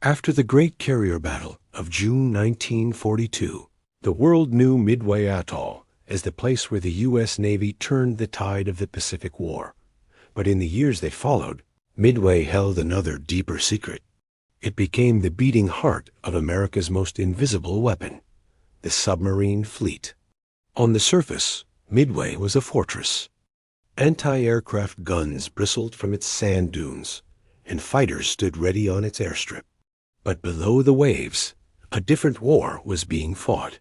After the Great Carrier Battle of June 1942, the world knew Midway Atoll as the place where the U.S. Navy turned the tide of the Pacific War. But in the years that followed, Midway held another deeper secret. It became the beating heart of America's most invisible weapon, the submarine fleet. On the surface, Midway was a fortress. Anti-aircraft guns bristled from its sand dunes, and fighters stood ready on its airstrip. But below the waves, a different war was being fought.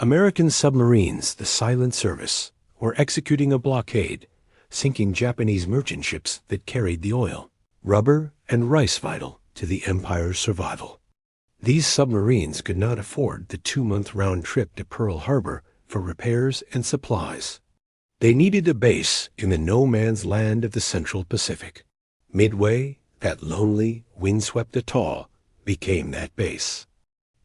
American submarines, the Silent Service, were executing a blockade, sinking Japanese merchant ships that carried the oil, rubber, and rice vital to the Empire's survival. These submarines could not afford the 2-month round trip to Pearl Harbor for repairs and supplies. They needed a base in the no-man's land of the Central Pacific. Midway, that lonely, windswept atoll, became that base.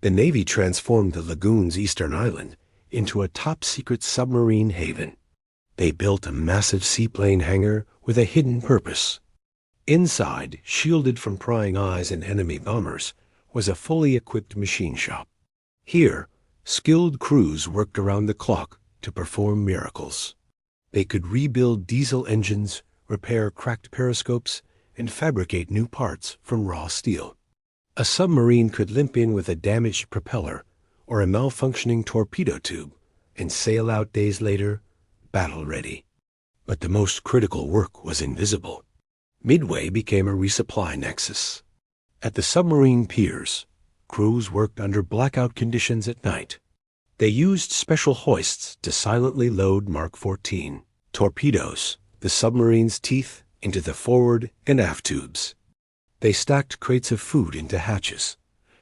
The Navy transformed the lagoon's eastern island into a top-secret submarine haven. They built a massive seaplane hangar with a hidden purpose. Inside, shielded from prying eyes and enemy bombers, was a fully equipped machine shop. Here, skilled crews worked around the clock to perform miracles. They could rebuild diesel engines, repair cracked periscopes, and fabricate new parts from raw steel. A submarine could limp in with a damaged propeller or a malfunctioning torpedo tube and sail out days later, battle-ready. But the most critical work was invisible. Midway became a resupply nexus. At the submarine piers, crews worked under blackout conditions at night. They used special hoists to silently load Mark 14 torpedoes, the submarine's teeth, into the forward and aft tubes. They stacked crates of food into hatches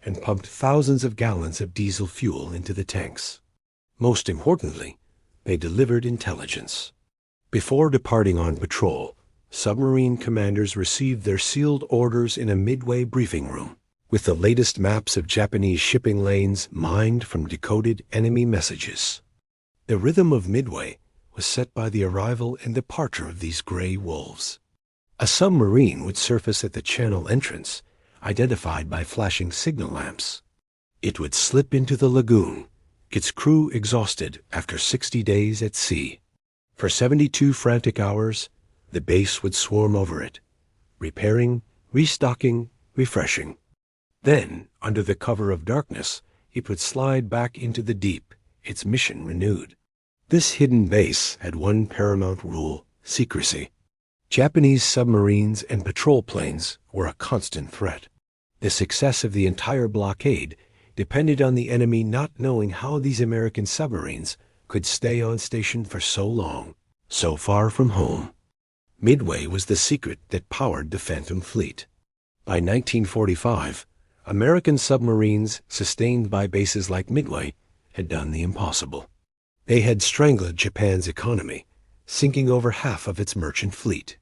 and pumped thousands of gallons of diesel fuel into the tanks. Most importantly, they delivered intelligence. Before departing on patrol, submarine commanders received their sealed orders in a Midway briefing room, with the latest maps of Japanese shipping lanes mined from decoded enemy messages. The rhythm of Midway was set by the arrival and departure of these gray wolves. A submarine would surface at the channel entrance, identified by flashing signal lamps. It would slip into the lagoon, its crew exhausted after 60 days at sea. For 72 frantic hours, the base would swarm over it, repairing, restocking, refreshing. Then, under the cover of darkness, it would slide back into the deep, its mission renewed. This hidden base had one paramount rule: secrecy. Japanese submarines and patrol planes were a constant threat. The success of the entire blockade depended on the enemy not knowing how these American submarines could stay on station for so long, so far from home. Midway was the secret that powered the Phantom Fleet. By 1945, American submarines sustained by bases like Midway had done the impossible. They had strangled Japan's economy, sinking over half of its merchant fleet.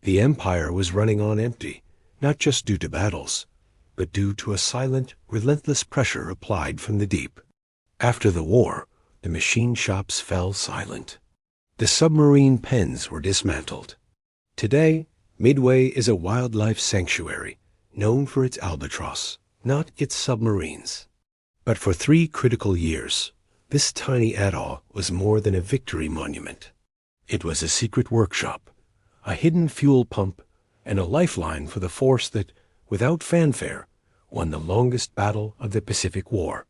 The empire was running on empty, not just due to battles, but due to a silent, relentless pressure applied from the deep. After the war, the machine shops fell silent. The submarine pens were dismantled. Today, Midway is a wildlife sanctuary, known for its albatross, not its submarines. But for 3 critical years, this tiny atoll was more than a victory monument. It was a secret workshop, a hidden fuel pump, and a lifeline for the force that, without fanfare, won the longest battle of the Pacific War.